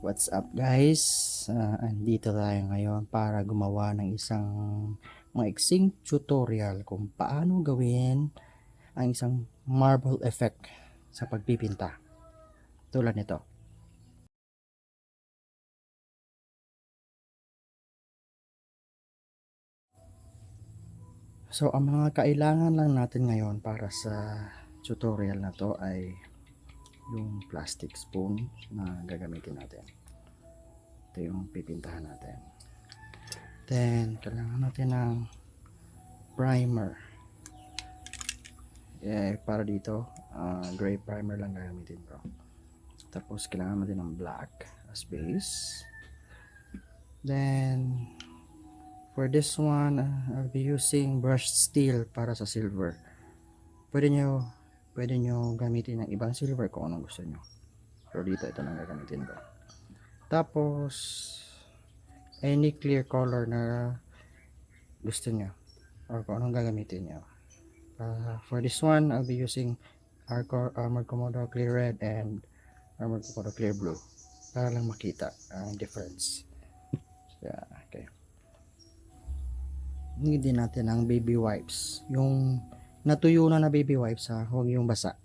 What's up guys? Andito tayo ngayon para gumawa ng isang maiksing tutorial kung paano gawin ang isang marble effect sa pagpipinta. Tulad nito. So ang mga kailangan lang natin ngayon para sa tutorial na to ay yung plastic spoon na gagamitin natin. Ito yung pipintahan natin. Then kailangan natin ng primer. Para dito gray primer lang gagamitin ko. Tapos kailangan natin ng black as base. Then for this one I'll be using brushed steel para sa silver. Pwede nyo gamitin ng ibang silver kung anong gusto nyo, pero dito ito lang gagamitin ko. Tapos any clear color na gusto nyo or kung anong gagamitin nyo. For this one I'll be using Armored Komodo Clear Red and Armored Komodo Clear Blue para lang makita ang difference. Yeah, okay. Hindi din natin ang baby wipes, yung natuyo na baby wipes huwag yung basa,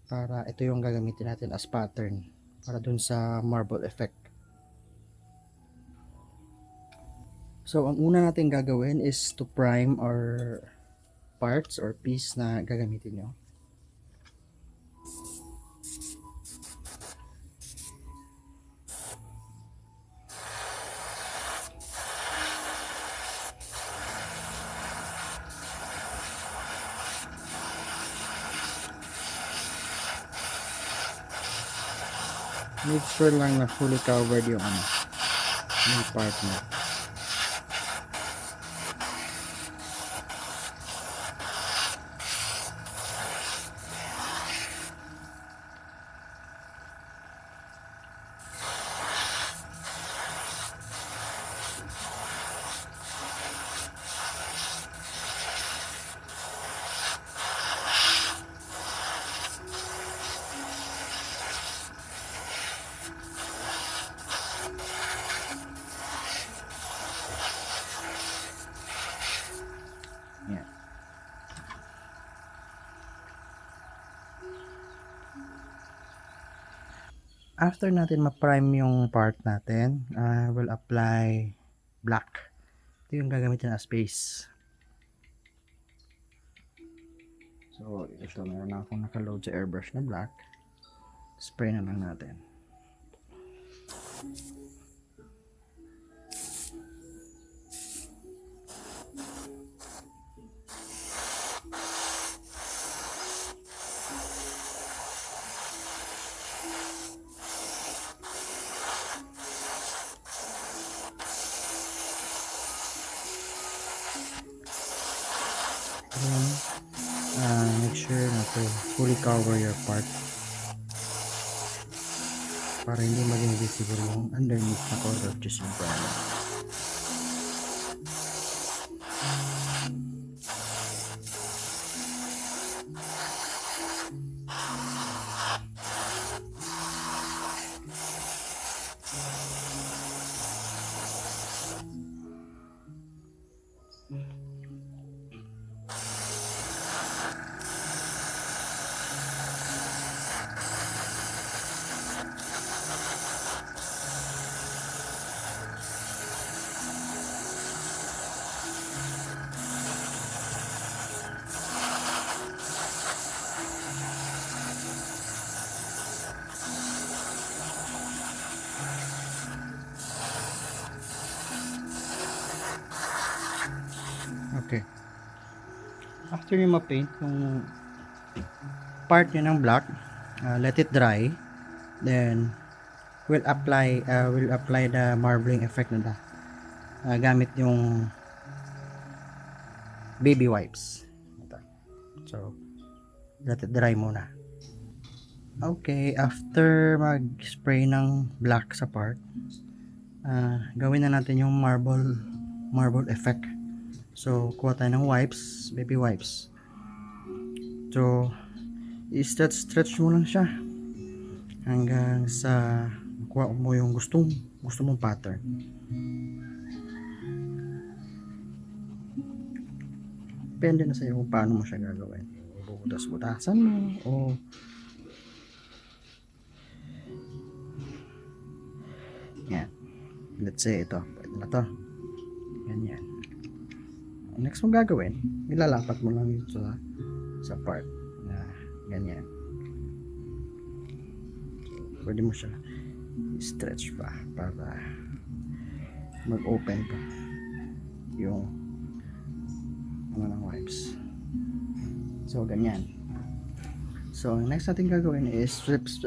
para ito yung gagamitin natin as pattern para dun sa marble effect. So ang una natin gagawin is to prime our parts or piece na gagamitin nyo. Make sure lang na fully covered yung yung part mo. Yan. After natin ma-prime yung part natin, we'll apply black. Ito yung gagamitin as base. So ito, meron na akong nakaload sa airbrush na black. Spray na lang natin. Make sure na to fully cover your part para hindi maging visible yung underneath na color, just yung primer. Okay. After you ma-paint yung part nyo ng black, let it dry. Then we'll apply the marbling effect na gamit yung baby wipes. Ito. So let it dry muna. Okay, after mag-spray ng black sa part, gawin na natin yung marble effect. So kuha tayo ng wipes, baby wipes. So i-stretch mo lang siya hanggang sa makuha mo yung gusto mong pattern. Depende na sa'yo kung paano mo siya gagawin. Bubutas-butasan mo o yan. Let's say ito, pwede na to. Ganyan. Next mo gagawin, ilalapat mo lang ito sa part na ganyan. So, pwede mo siya stretch pa para mag-open pa yung ng wipes. So ganyan. So next natin gagawin is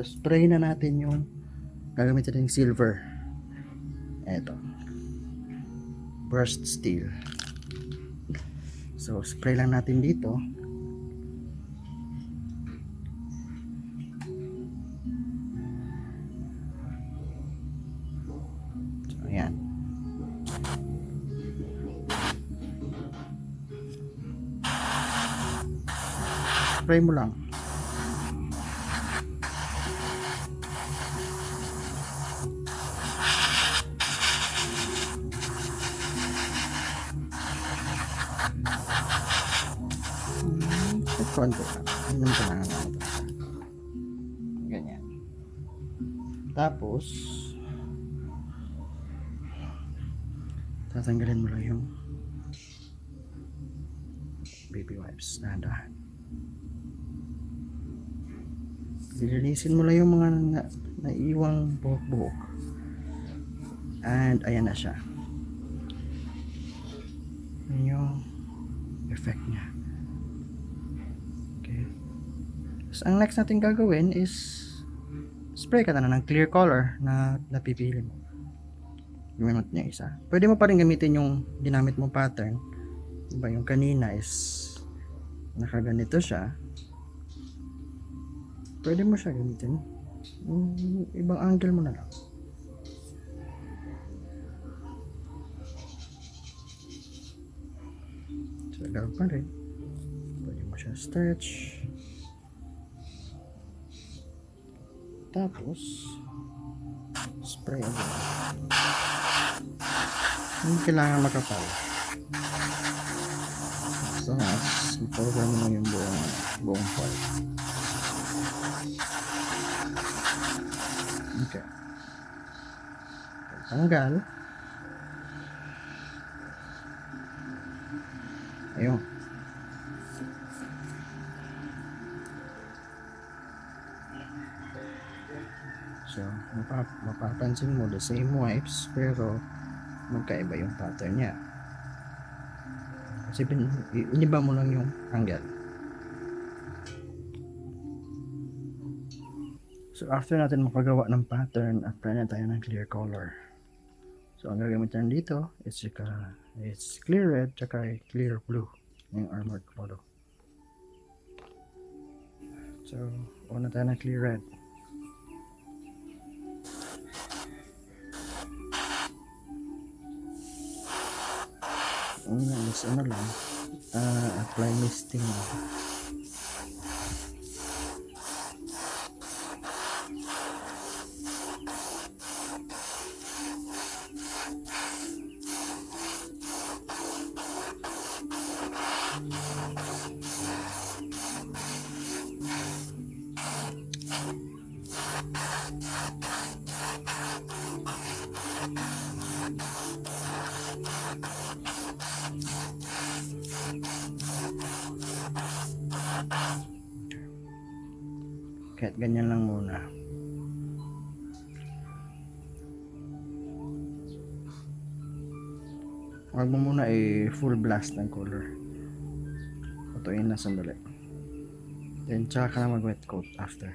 spray na natin yung gagamitin natin silver. Eto, burst steel. So spray lang natin dito. So ayan. Spray mo lang. Konti lang. Ganyan pa lang natin. Ganyan. Tapos tatanggalin mo lang yung baby wipes. Dahan-dahan. Lilinisin mo lang yung mga naiiwang buhok-buhok. And ayan na siya. Ayan yung effect niya. Okay. So, ang next natin gagawin is spray ka na ng clear color na napipili mo. Gamit niya isa. Pwede mo pa rin gamitin yung ginamit mong pattern. Diba yung kanina is nakaganito siya. Pwede mo siya gamitin. Ibang angle mo na lang. So, gawin pa rin. Pwede mo siya stretch. Tapos, spray agad. Hindi kailangan makapal. So, program mo yung buong part. Okay. Tanggal. Ayun. So, mapapansin mo the same wipes pero magkaiba yung pattern niya. Kasi iniba mo lang yung angle. So after natin makagawa ng pattern, apply na tayo ng clear color. So ang gagamitin dito is clear red tsaka clear blue yung armored polo. So una tayo ng clear red. Una is ano lang, apply misting. Kahit ganyan lang muna. Huwag mo muna full blast ng color. Patuin na sandali. Then tsaka ka na mag wet coat after.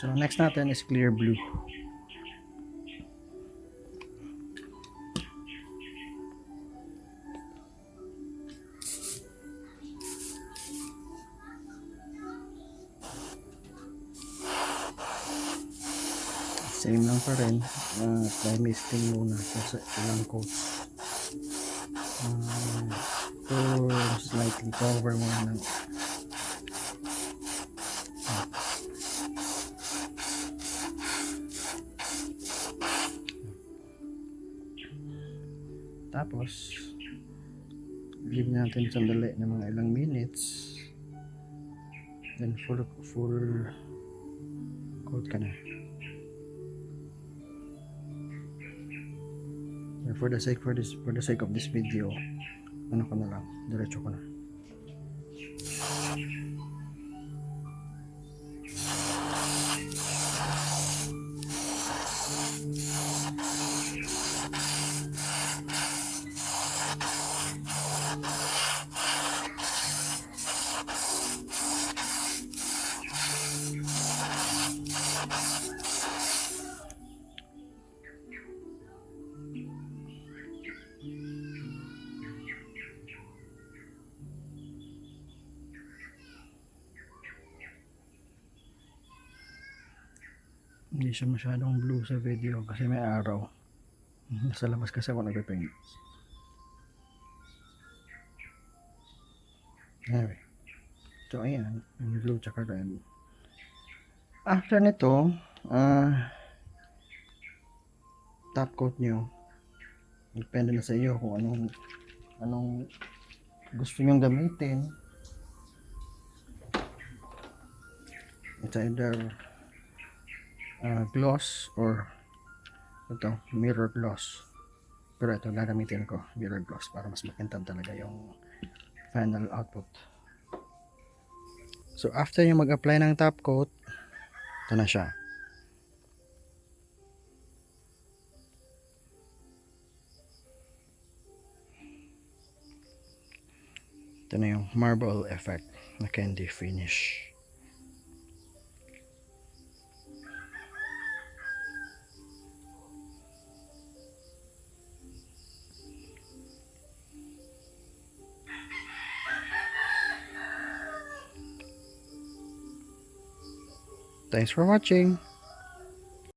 So next natin is clear blue. Same lang pa rin. Try misting muna sa ilang coats. To slightly cover muna ng tapos leave natin sandali ng mga ilang minutes, then full coat ka na. And for the sake of this video, ano ko na lang, diretso ko na. Hindi siya masyadong blue sa video kasi may araw. Nasa labas kasi ako nagpe-paint. Anyway. So ayan, yung blue tsaka red. After nito, top coat nyo. Depende na sa iyo kung anong gusto nyong gamitin. It's either gloss or ito, mirror gloss. Pero ito gagamitin ko, mirror gloss, para mas makintab talaga yung final output. So after yung mag-apply ng top coat, ito na siya. Ito na yung marble effect na candy finish. Thanks for watching.